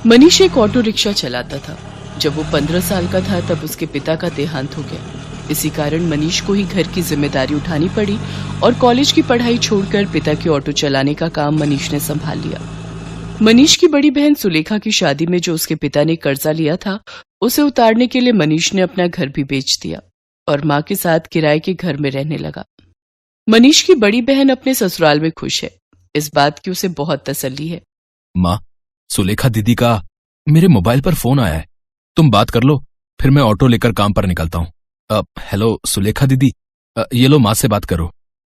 मनीष एक auto rickshaw चलाता था। जब वो 15 साल का था तब उसके पिता का देहांत हो गया। इसी कारण मनीष को ही घर की जिम्मेदारी उठानी पड़ी और कॉलेज की पढ़ाई छोड़कर पिता की ऑटो चलाने का काम मनीष ने संभाल लिया। मनीष की बड़ी बहन सुलेखा की शादी में जो उसके पिता ने कर्जा लिया था, उसे उतारने के लिए मनीष ने अपना घर भी बेच दिया और माँ के साथ किराए के घर में रहने लगा। मनीष की बड़ी बहन अपने ससुराल में खुश है। इस बात की उसे बहुत तसल्ली है। माँ, सुलेखा दीदी का मेरे मोबाइल पर फोन आया है, तुम बात कर लो, फिर मैं ऑटो लेकर काम पर निकलता हूँ। हेलो सुलेखा दीदी, ये लो माँ से बात करो।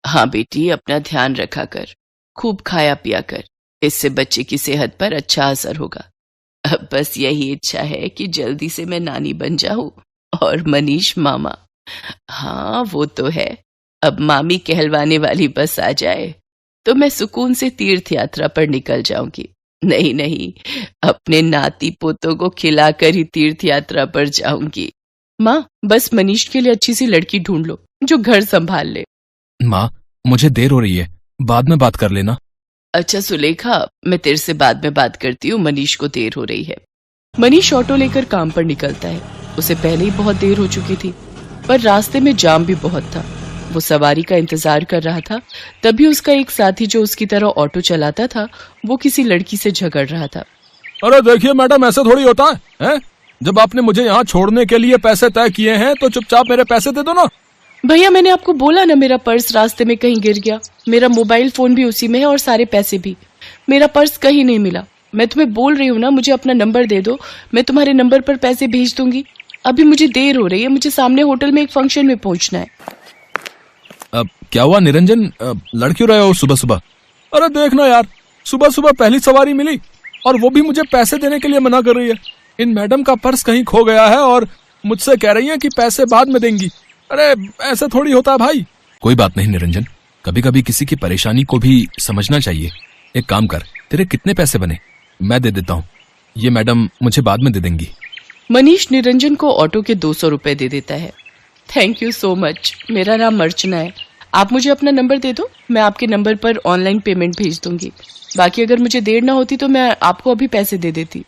हाँ बेटी, अपना ध्यान रखा कर, खूब खाया पिया कर, इससे बच्चे की सेहत पर अच्छा असर होगा। अब बस यही इच्छा है कि जल्दी से मैं नानी बन जाऊं और मनीष मामा। हाँ वो तो है, अब मामी कहलवाने वाली बस आ जाए तो मैं सुकून से तीर्थ यात्रा पर निकल जाऊंगी। नहीं नहीं, अपने नाती पोतों को खिलाकर ही तीर्थ यात्रा पर जाऊंगी। माँ, बस मनीष के लिए अच्छी सी लड़की ढूंढ लो जो घर संभाल ले। माँ, मुझे देर हो रही है, बाद में बात कर लेना। अच्छा सुलेखा, मैं तेरे से बाद में बात करती हूँ, मनीष को देर हो रही है। मनीष ऑटो लेकर काम पर निकलता है। उसे पहले ही बहुत देर हो चुकी थी, पर रास्ते में जाम भी बहुत था। वो सवारी का इंतजार कर रहा था, तभी उसका एक साथी जो उसकी तरह ऑटो चलाता था, वो किसी लड़की से झगड़ रहा था। अरे देखिए मैडम, ऐसा थोड़ी होता है? जब आपने मुझे यहाँ छोड़ने के लिए पैसे तय किए हैं तो चुपचाप मेरे पैसे दे दो ना। भैया, मैंने आपको बोला ना, मेरा पर्स रास्ते में कहीं गिर गया। मेरा मोबाइल फोन भी उसी में है और सारे पैसे भी। मेरा पर्स कहीं नहीं मिला। मैं तुम्हें बोल रही हूँ ना, मुझे अपना नंबर दे दो, मैं तुम्हारे नंबर पर पैसे भेज दूंगी। अभी मुझे देर हो रही है, मुझे सामने होटल में एक फंक्शन में पहुंचना है। अब क्या हुआ निरंजन, लड़ क्यों रहे हो सुबह सुबह? अरे देखना यार, सुबह सुबह पहली सवारी मिली और वो भी मुझे पैसे देने के लिए मना कर रही है। इन मैडम का पर्स कहीं खो गया है और मुझसे कह रही है कि पैसे बाद में देंगी। अरे ऐसा थोड़ी होता है भाई। कोई बात नहीं निरंजन, कभी कभी किसी की परेशानी को भी समझना चाहिए। एक काम कर, तेरे कितने पैसे बने? मैं दे देता हूँ, ये मैडम मुझे बाद में दे देंगी। मनीष निरंजन को ऑटो के 200 रुपए दे देता है। थैंक यू सो मच, मेरा नाम अर्चना है। आप मुझे अपना नंबर दे दो, मैं आपके नंबर पर ऑनलाइन पेमेंट भेज दूंगी। बाकी अगर मुझे देर ना होती तो मैं आपको अभी पैसे दे देती।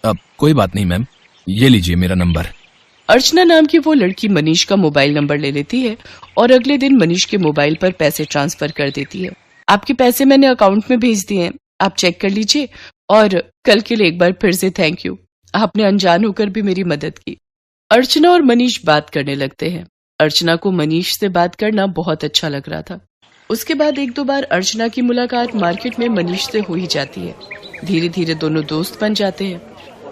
अब कोई बात नहीं मैम, ये लीजिए मेरा नंबर। अर्चना नाम की वो लड़की मनीष का मोबाइल नंबर ले लेती है और अगले दिन मनीष के मोबाइल पर पैसे ट्रांसफर कर देती है। आपके पैसे मैंने अकाउंट में भेज दिए हैं, आप चेक कर लीजिए। और कल के लिए एक बार फिर से थैंक यू, आपने अनजान होकर भी मेरी मदद की। अर्चना और मनीष बात करने लगते हैं। अर्चना को मनीष से बात करना बहुत अच्छा लग रहा था। उसके बाद एक दो बार अर्चना की मुलाकात मार्केट में मनीष से हो ही जाती है। धीरे धीरे दोनों दोस्त बन जाते हैं।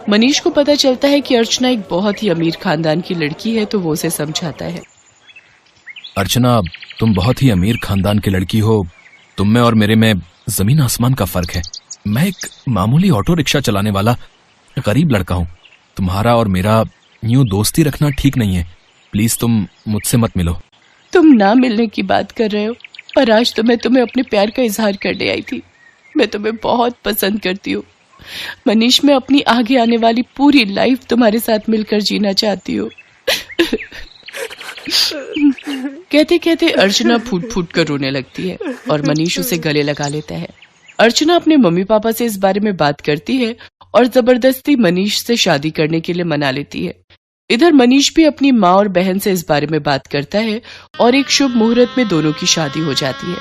मनीष को पता चलता है कि अर्चना एक बहुत ही अमीर खानदान की लड़की है, तो वो उसे समझाता है। अर्चना, तुम बहुत ही अमीर खानदान की लड़की हो, तुम में और मेरे में जमीन आसमान का फर्क है। मैं एक मामूली ऑटो रिक्शा चलाने वाला गरीब लड़का हूँ। तुम्हारा और मेरा यूं दोस्ती रखना ठीक नहीं है, प्लीज तुम मुझसे मत मिलो। तुम ना मिलने की बात कर रहे हो, पर आज तो मैं तुम्हें अपने प्यार का इजहार करने आई थी। मैं तुम्हें बहुत पसंद करती हूँ मनीष। मैं अपनी आगे आने वाली पूरी लाइफ तुम्हारे साथ मिलकर जीना चाहती हूँ। कहते कहते अर्चना फूट फूट कर रोने लगती है और मनीष उसे गले लगा लेता है। अर्चना अपने मम्मी पापा से इस बारे में बात करती है और जबरदस्ती मनीष से शादी करने के लिए मना लेती है। इधर मनीष भी अपनी माँ और बहन से इस बारे में बात करता है और एक शुभ मुहूर्त में दोनों की शादी हो जाती है।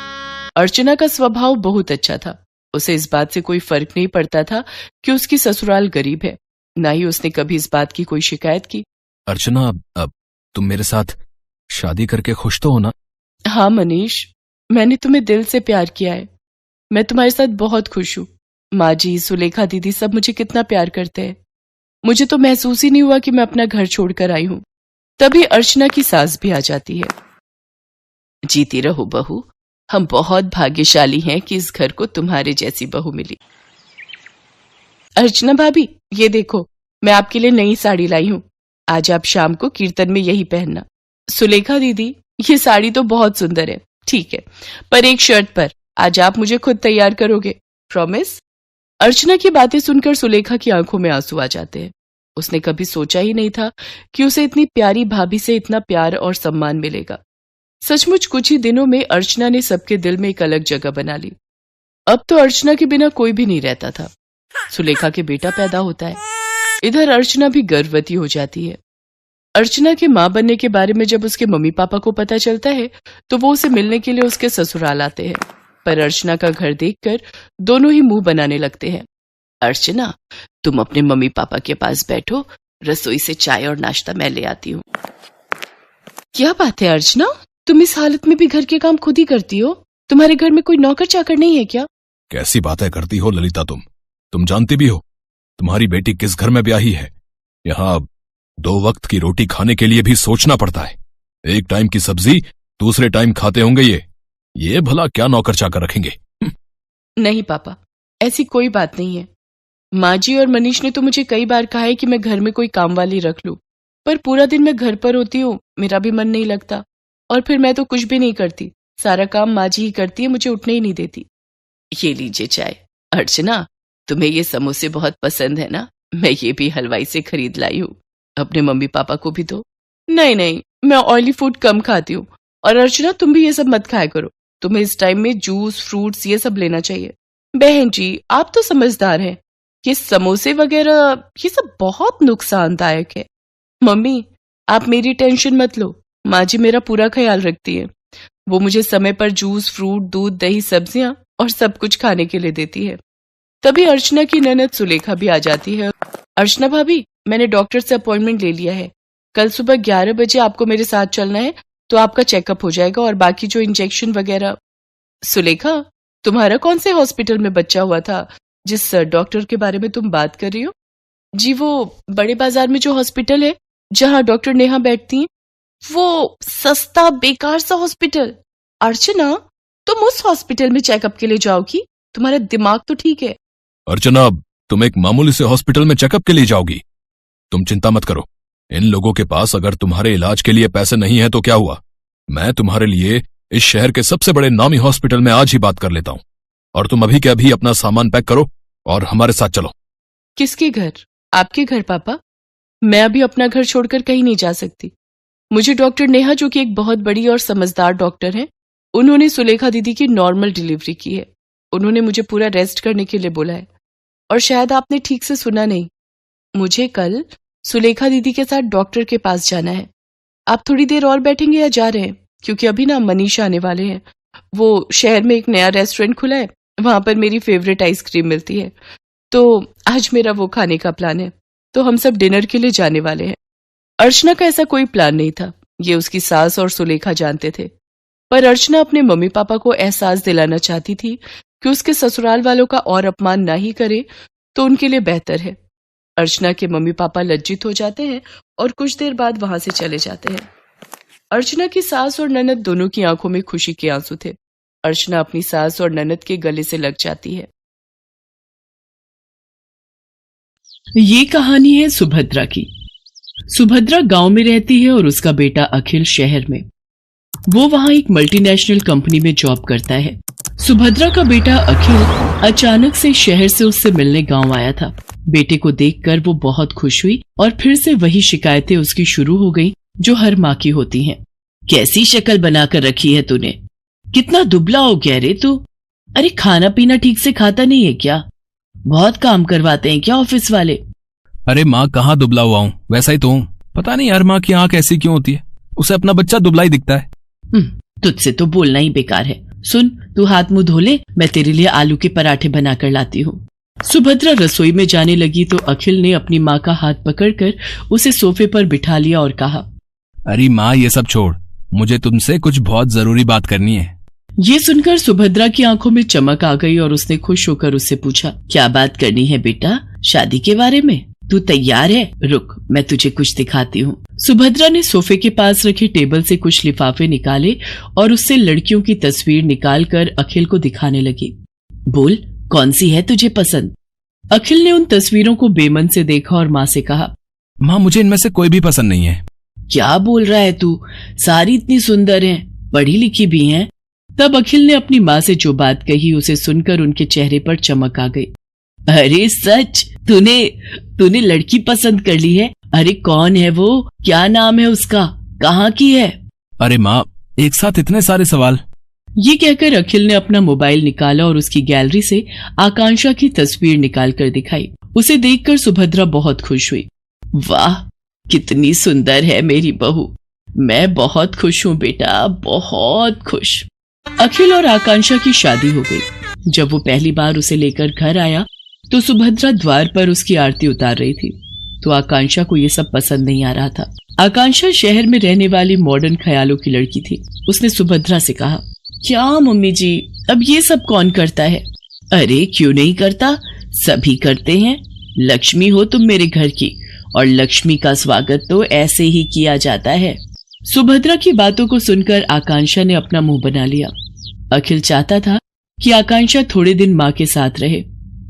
अर्चना का स्वभाव बहुत अच्छा था। उसे इस बात से कोई फर्क नहीं पड़ता था कि उसकी ससुराल गरीब है। ना ही उसने कभी इस बात की कोई शिकायत की। अर्चना, तुम मेरे साथ शादी करके खुश तो हो ना? हाँ मनीष, मैंने तुम्हें दिल से प्यार किया है। मैं तुम्हारे साथ बहुत खुश हूँ। माँ जी, सुलेखा दीदी सब मुझे कितना प्यार करते हैं। मुझे तो महसूस ही नहीं हुआ कि मैं अपना घर छोड़कर आई हूँ। तभी अर्चना की सास भी आ जाती है। जीती रहो बहू, हम बहुत भाग्यशाली हैं कि इस घर को तुम्हारे जैसी बहू मिली। अर्चना भाभी, ये देखो, मैं आपके लिए नई साड़ी लाई हूँ। आज आप शाम को कीर्तन में यही पहनना। सुलेखा दीदी, ये साड़ी तो बहुत सुंदर है, ठीक है, पर एक शर्त पर। आज आप मुझे खुद तैयार करोगे, प्रॉमिस? अर्चना की बातें सुनकर सुलेखा की आंखों में आंसू आ जाते हैं। उसने कभी सोचा ही नहीं था कि उसे इतनी प्यारी भाभी से इतना प्यार और सम्मान मिलेगा। सचमुच कुछ ही दिनों में अर्चना ने सबके दिल में एक अलग जगह बना ली। अब तो अर्चना के बिना कोई भी नहीं रहता था। सुलेखा के बेटा पैदा होता है। इधर अर्चना भी गर्भवती हो जाती है। अर्चना के मां बनने के बारे में जब उसके मम्मी पापा को पता चलता है तो वो उसे मिलने के लिए उसके ससुराल आते हैं, पर अर्चना का घर देखकर दोनों ही मुंह बनाने लगते हैं। अर्चना, तुम अपने मम्मी पापा के पास बैठो, रसोई से चाय और नाश्ता मैं ले आती हूँ। क्या बात है अर्चना, तुम इस हालत में भी घर के काम खुद ही करती हो? तुम्हारे घर में कोई नौकर चाकर नहीं है क्या? कैसी बातें करती हो ललिता तुम जानती भी हो तुम्हारी बेटी किस घर में ब्याही है। यहाँ 2 वक्त की रोटी खाने के लिए भी सोचना पड़ता है। एक टाइम की सब्जी दूसरे टाइम खाते होंगे ये भला क्या नौकर चाकर रखेंगे? नहीं पापा, ऐसी कोई बात नहीं है। माँ जी और मनीष ने तो मुझे कई बार कहा है कि मैं घर में कोई काम वाली रख लूं, पर पूरा दिन मैं घर पर होती हूँ, मेरा भी मन नहीं लगता, और फिर मैं तो कुछ भी नहीं करती, सारा काम माँ जी ही करती है, मुझे उठने ही नहीं देती। ये लीजिए चाय। अर्चना, तुम्हें ये समोसे बहुत पसंद है ना? मैं ये भी हलवाई से खरीद लाई हूँ, अपने मम्मी पापा को भी दो। नहीं, मैं ऑयली फूड कम खाती हूँ। और अर्चना, तुम भी ये सब मत खाया करो, तुम्हें इस टाइम में जूस फ्रूट्स ये सब लेना चाहिए। बहन जी, आप तो समझदार हैं, ये समोसे वगैरह ये सब बहुत नुकसानदायक है। मम्मी, आप मेरी टेंशन मत लो, माँ जी मेरा पूरा ख्याल रखती है। वो मुझे समय पर जूस फ्रूट दूध दही सब्जियां और सब कुछ खाने के लिए देती है। तभी अर्चना की ननद सुलेखा भी आ जाती है। अर्चना भाभी, मैंने डॉक्टर से अपॉइंटमेंट ले लिया है, कल सुबह 11 बजे आपको मेरे साथ चलना है, तो आपका चेकअप हो जाएगा और बाकी जो इंजेक्शन वगैरह। सुलेखा, तुम्हारा कौन से हॉस्पिटल में बच्चा हुआ था जिस डॉक्टर के बारे में तुम बात कर रही हो? जी, वो बड़े बाजार में जो हॉस्पिटल है जहां डॉक्टर नेहा बैठती हैं, वो सस्ता बेकार सा हॉस्पिटल। अर्चना, तुम उस हॉस्पिटल में चेकअप के लिए जाओगी? तुम्हारा दिमाग तो ठीक है। अर्चना, तुम एक मामूली से हॉस्पिटल में चेकअप के लिए जाओगी? तुम चिंता मत करो, इन लोगों के पास अगर तुम्हारे इलाज के लिए पैसे नहीं है तो क्या हुआ, मैं तुम्हारे लिए इस शहर के सबसे बड़े नामी हॉस्पिटल में आज ही बात कर लेता हूं। और तुम अभी के अभी अपना सामान पैक करो और हमारे साथ चलो। किसके घर? आपके घर पापा? मैं अभी अपना घर छोड़कर कहीं नहीं जा सकती। मुझे डॉक्टर नेहा, जो कि एक बहुत बड़ी और समझदार डॉक्टर है, उन्होंने सुलेखा दीदी की नॉर्मल डिलीवरी की है। उन्होंने मुझे पूरा रेस्ट करने के लिए बोला है। और शायद आपने ठीक से सुना नहीं, मुझे कल सुलेखा दीदी के साथ डॉक्टर के पास जाना है। आप थोड़ी देर और बैठेंगे या जा रहे हैं? क्योंकि अभी ना मनीष आने वाले हैं। वो शहर में एक नया रेस्टोरेंट खुला है, वहां पर मेरी फेवरेट आइसक्रीम मिलती है, तो आज मेरा वो खाने का प्लान है, तो हम सब डिनर के लिए जाने वाले हैं। अर्चना का ऐसा कोई प्लान नहीं था, ये उसकी सास और सुलेखा जानते थे, पर अर्चना अपने मम्मी पापा को एहसास दिलाना चाहती थी कि उसके ससुराल वालों का और अपमान ना ही करे तो उनके लिए बेहतर है। अर्चना के मम्मी पापा लज्जित हो जाते हैं और कुछ देर बाद वहां से चले जाते हैं। अर्चना की सास और ननद दोनों की आंखों में खुशी के आंसू थे। अर्चना अपनी सास और ननद के गले से लग जाती है। ये कहानी है सुभद्रा की। सुभद्रा गांव में रहती है और उसका बेटा अखिल शहर में। वो वहां एक मल्टीनेशनल कंपनी में जॉब करता है। सुभद्रा का बेटा अखिल अचानक से शहर से उससे मिलने गांव आया था। बेटे को देखकर वो बहुत खुश हुई और फिर से वही शिकायतें उसकी शुरू हो गई जो हर माँ की होती हैं। कैसी शक्ल बनाकर रखी है तूने, कितना दुबला हो गया रे तू। अरे खाना पीना ठीक से खाता नहीं है क्या? बहुत काम करवाते हैं क्या ऑफिस वाले? अरे माँ, कहाँ दुबला हुआ हूँ, वैसा ही तो हूँ। पता नहीं यार माँ की आंख ऐसी क्यों होती है, उसे अपना बच्चा दुबला ही दिखता है। तुझसे तो बोलना ही बेकार है। सुन, तू हाथ मुंह धो ले, मैं तेरे लिए आलू के पराठे बनाकर लाती हूँ। सुभद्रा रसोई में जाने लगी तो अखिल ने अपनी माँ का हाथ पकड़कर उसे सोफे पर बिठा लिया और कहा, अरे माँ ये सब छोड़, मुझे तुमसे कुछ बहुत जरूरी बात करनी है। ये सुनकर सुभद्रा की आंखों में चमक आ गई और उसने खुश होकर उससे पूछा, क्या बात करनी है बेटा? शादी के बारे में? तू तैयार है? रुक, मैं तुझे कुछ दिखाती हूँ। सुभद्रा ने सोफे के पास रखे टेबल से कुछ लिफाफे निकाले और उससे लड़कियों की तस्वीर निकालकर अखिल को दिखाने लगी। बोल, कौन सी है तुझे पसंद? अखिल ने उन तस्वीरों को बेमन से देखा और माँ से कहा, माँ मुझे इनमें से कोई भी पसंद नहीं है। क्या बोल रहा है तू? सारी इतनी सुंदर हैं, पढ़ी लिखी भी हैं। तब अखिल ने अपनी माँ से जो बात कही उसे सुनकर उनके चेहरे पर चमक आ गई। अरे सच, तूने लड़की पसंद कर ली है? अरे कौन है वो? क्या नाम है उसका? कहाँ की है? अरे माँ, एक साथ इतने सारे सवाल। ये कहकर अखिल ने अपना मोबाइल निकाला और उसकी गैलरी से आकांक्षा की तस्वीर निकाल कर दिखाई। उसे देखकर सुभद्रा बहुत खुश हुई। वाह, कितनी सुंदर है मेरी बहू। मैं बहुत खुश हूँ बेटा, बहुत खुश। अखिल और आकांक्षा की शादी हो गई। जब वो पहली बार उसे लेकर घर आया तो सुभद्रा द्वार पर उसकी आरती उतार रही थी, तो आकांक्षा को ये सब पसंद नहीं आ रहा था। आकांक्षा शहर में रहने वाली मॉडर्न ख्यालों की लड़की थी। उसने सुभद्रा से कहा, क्या मम्मी जी, अब ये सब कौन करता है? अरे क्यों नहीं करता, सभी करते हैं। लक्ष्मी हो तुम मेरे घर की, और लक्ष्मी का स्वागत तो ऐसे ही किया जाता है। सुभद्रा की बातों को सुनकर आकांक्षा ने अपना मुंह बना लिया। अखिल चाहता था कि आकांक्षा थोड़े दिन माँ के साथ रहे,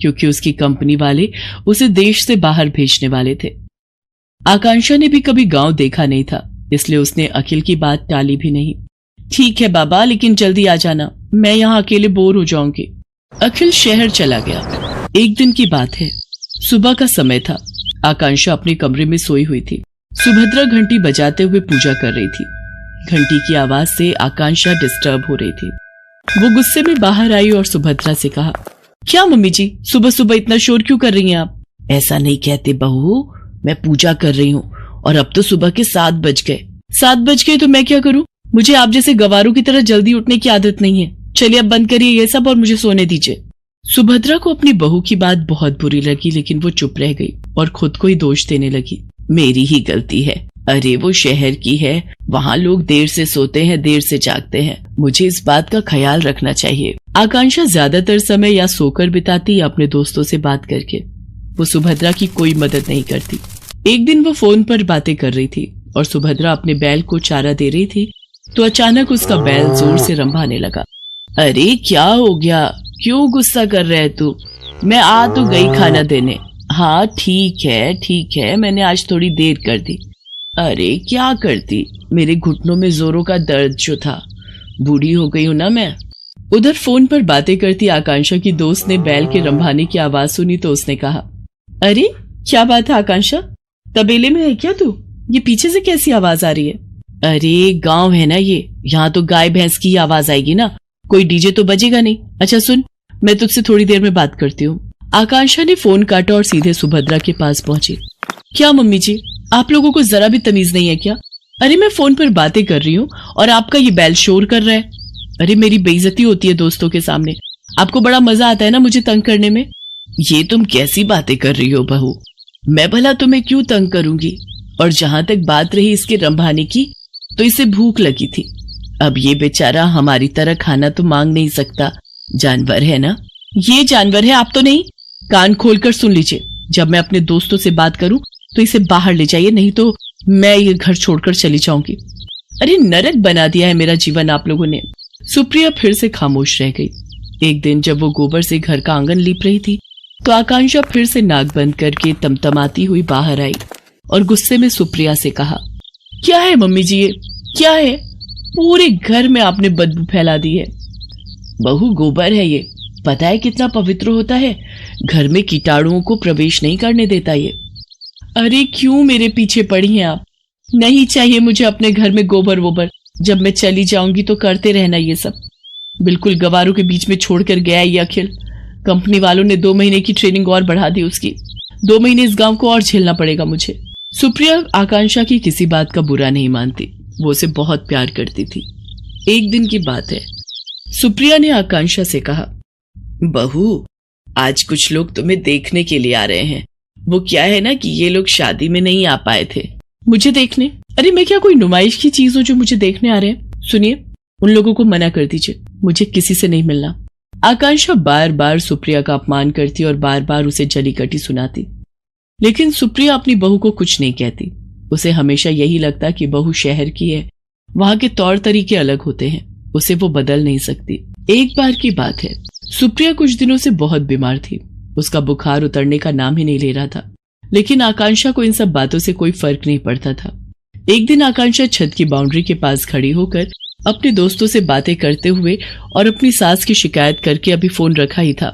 क्योंकि उसकी कंपनी वाले उसे देश से बाहर भेजने वाले थे। आकांक्षा ने भी कभी गांव देखा नहीं था, इसलिए उसने अखिल की बात टाली भी नहीं। ठीक है बाबा, लेकिन जल्दी आ जाना, मैं यहाँ अकेले बोर हो जाऊंगी। अखिल शहर चला गया। एक दिन की बात है, सुबह का समय था। आकांक्षा अपने कमरे में सोई हुई थी। सुभद्रा घंटी बजाते हुए पूजा कर रही थी। घंटी की आवाज से आकांक्षा डिस्टर्ब हो रही थी। वो गुस्से में बाहर आई और सुभद्रा से कहा, क्या मम्मी जी, सुबह सुबह इतना शोर क्यों कर रही हैं आप? ऐसा नहीं कहते बहू, मैं पूजा कर रही हूँ और अब तो सुबह के 7 बज गए। 7 बज गए तो मैं क्या करूँ? मुझे आप जैसे गवारों की तरह जल्दी उठने की आदत नहीं है। चलिए अब बंद करिए ये सब और मुझे सोने दीजिए। सुभद्रा को अपनी बहू की बात बहुत बुरी लगी, लेकिन वो चुप रह गई और खुद को ही दोष देने लगी। मेरी ही गलती है। अरे वो शहर की है, वहाँ लोग देर से सोते हैं, देर से जागते हैं। मुझे इस बात का ख्याल रखना चाहिए। आकांक्षा ज्यादातर समय या सोकर बिताती या अपने दोस्तों से बात करके। वो सुभद्रा की कोई मदद नहीं करती। एक दिन वो फोन पर बातें कर रही थी और सुभद्रा अपने बैल को चारा दे रही थी, तो अचानक उसका बैल जोर से रंभाने लगा। अरे क्या हो गया, क्यों गुस्सा कर रहे है तू? मैं आ तो गई खाना देने। हाँ ठीक है, मैंने आज थोड़ी देर कर दी। अरे क्या करती, मेरे घुटनों में जोरों का दर्द जो था, बूढ़ी हो गई हूं ना मैं। उधर फोन पर बातें करती आकांक्षा की दोस्त ने बैल के रंभाने की आवाज सुनी तो उसने कहा, अरे क्या बात है आकांक्षा, तबेले में है क्या तू? ये पीछे से कैसी आवाज आ रही है? अरे गांव है ना ये, यहाँ तो गाय भैंस की आवाज आएगी ना, कोई डीजे तो बजेगा नहीं। अच्छा सुन, मैं तुझसे थोड़ी देर में बात करती हूँ। आकांक्षा ने फोन काटा और सीधे सुभद्रा के पास पहुंची। क्या मम्मी जी, आप लोगों को जरा भी तमीज नहीं है क्या? अरे मैं फोन पर बातें कर रही हूँ और आपका ये बैल शोर कर रहा है। अरे मेरी बेइज्जती होती है दोस्तों के सामने, आपको बड़ा मजा आता है ना मुझे तंग करने में। ये तुम कैसी बातें कर रही हो बहू, मैं भला तुम्हें क्यों तंग करूंगी? और जहां तक बात रही इसके रंभाने की, तो इसे भूख लगी थी। अब ये बेचारा हमारी तरह खाना तो मांग नहीं सकता, जानवर है ना। ये जानवर है, आप तो नहीं। कान खोलकर सुन लीजिए, जब मैं अपने दोस्तों से बात करूं तो इसे बाहर ले जाइए, नहीं तो मैं ये घर छोड़कर चली जाऊंगी। अरे नरक बना दिया है मेरा जीवन आप लोगों ने। सुप्रिया फिर से खामोश रह गई। एक दिन जब वो गोबर से घर का आंगन लीप रही थी तो आकांक्षा फिर से नाक बंद करके तमतमाती हुई बाहर आई और गुस्से में सुप्रिया से कहा, क्या है मम्मी जी, ये क्या है? पूरे घर में आपने बदबू फैला दी है। बहू गोबर है ये, पता है कितना पवित्र होता है, घर में कीटाणुओं को प्रवेश नहीं करने देता ये। अरे क्यों मेरे पीछे पड़ी हैं आप? नहीं चाहिए मुझे अपने घर में गोबर वोबर, जब मैं चली जाऊंगी तो करते रहना ये सब। बिल्कुल गवारों के बीच में छोड़कर गया ये अखिल। कंपनी वालों ने 2 महीने की ट्रेनिंग और बढ़ा दी उसकी। 2 महीने इस गांव को और झेलना पड़ेगा मुझे। सुप्रिया आकांक्षा की किसी बात का बुरा नहीं मानती, वो उसे बहुत प्यार करती थी। एक दिन की बात है, सुप्रिया ने आकांक्षा से कहा, बहू आज कुछ लोग तुम्हें देखने के लिए आ रहे हैं। वो क्या है ना कि ये लोग शादी में नहीं आ पाए थे। मुझे देखने? अरे मैं क्या कोई नुमाइश की चीज हूँ जो मुझे देखने आ रहे हैं? सुनिए, उन लोगों को मना कर दीजिए, मुझे किसी से नहीं मिलना। आकांक्षा बार बार सुप्रिया का अपमान करती और बार बार उसे जली कटी सुनाती, लेकिन सुप्रिया अपनी बहू को कुछ नहीं कहती। उसे हमेशा यही लगता कि बहू शहर की है, वहां के तौर तरीके अलग होते हैं, उसे वो बदल नहीं सकती। एक बार की बात है, सुप्रिया कुछ दिनों से बहुत बीमार थी। उसका बुखार उतरने का नाम ही नहीं ले रहा था, लेकिन आकांक्षा को इन सब बातों से कोई फर्क नहीं पड़ता था। एक दिन आकांक्षा छत की बाउंड्री के पास खड़ी होकर अपने दोस्तों से बातें करते हुए और अपनी सास की शिकायत करके अभी फोन रखा ही था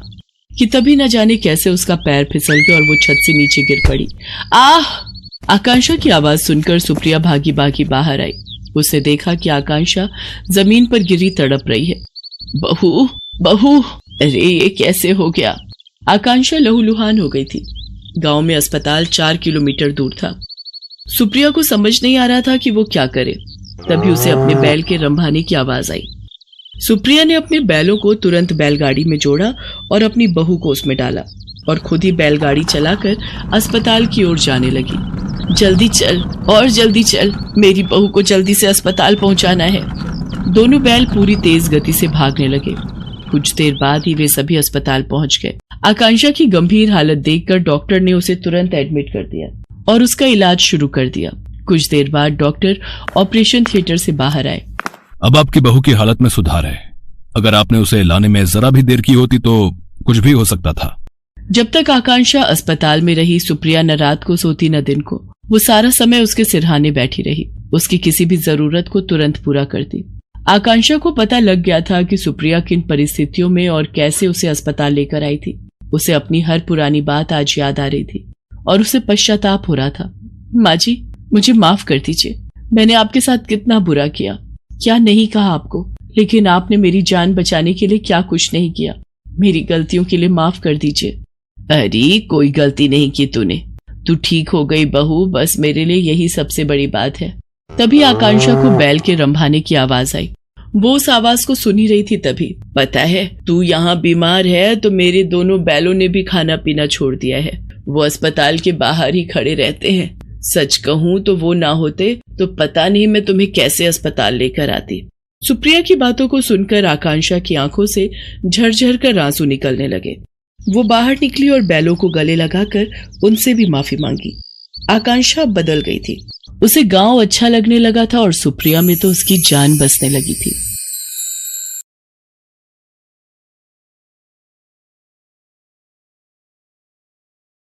कि तभी न जाने कैसे उसका पैर फिसल गया और वो छत से नीचे गिर पड़ी। आह! आकांक्षा की आवाज सुनकर सुप्रिया भागी भागी बाहर आई। उसने देखा कि आकांक्षा जमीन पर गिरी तड़प रही है। बहू बहू, अरे ये कैसे हो गया? आकांक्षा लहूलुहान हो गई थी। गांव में अस्पताल 4 किलोमीटर दूर था। सुप्रिया को समझ नहीं आ रहा था कि वो क्या करे। तभी उसे अपने बैल के रंभाने की आवाज आई। सुप्रिया ने अपने बैलों को तुरंत बैलगाड़ी में जोड़ा और अपनी बहू को उसमें डाला और खुद ही बैलगाड़ी चलाकर अस्पताल की ओर जाने लगी। जल्दी चल और जल्दी चल, मेरी बहू को जल्दी से अस्पताल पहुंचाना है। दोनों बैल पूरी तेज गति से भागने लगे। कुछ देर बाद ही वे सभी अस्पताल पहुंच गए। आकांक्षा की गंभीर हालत देखकर डॉक्टर ने उसे तुरंत एडमिट कर दिया और उसका इलाज शुरू कर दिया। कुछ देर बाद डॉक्टर ऑपरेशन थिएटर से बाहर आए। अब आपकी बहू की हालत में सुधार है। अगर आपने उसे लाने में जरा भी देर की होती तो कुछ भी हो सकता था। जब तक आकांक्षा अस्पताल में रही, सुप्रिया न रात को सोती न दिन को। वो सारा समय उसके सिरहाने बैठी रही, उसकी किसी भी जरूरत को तुरंत पूरा करती। आकांक्षा को पता लग गया था कि सुप्रिया किन परिस्थितियों में और कैसे उसे अस्पताल लेकर आई थी। उसे अपनी हर पुरानी बात आज याद आ रही थी और उसे पश्चाताप हो रहा था। माँ जी, मुझे माफ कर दीजिए। मैंने आपके साथ कितना बुरा किया, क्या नहीं कहा आपको, लेकिन आपने मेरी जान बचाने के लिए क्या कुछ नहीं किया। मेरी गलतियों के लिए माफ कर दीजिए। अरे कोई गलती नहीं की तूने, तू ठीक हो गई बहू, बस मेरे लिए यही सबसे बड़ी बात है। तभी आकांक्षा को बैल के रंभाने की आवाज आई। वो उस आवाज को सुनी रही थी। तभी, पता है तू यहाँ बीमार है तो मेरे दोनों बैलों ने भी खाना पीना छोड़ दिया है। वो अस्पताल के बाहर ही खड़े रहते हैं। सच कहूँ तो वो ना होते तो पता नहीं मैं तुम्हें कैसे अस्पताल लेकर आती। सुप्रिया की बातों को सुनकर आकांक्षा की आंखों से झरझर कर आंसू निकलने लगे। वो बाहर निकली और बैलों को गले लगाकर उनसे भी माफी मांगी। आकांक्षा बदल गई थी। उसे गांव अच्छा लगने लगा था और सुप्रिया में तो उसकी जान बसने लगी थी।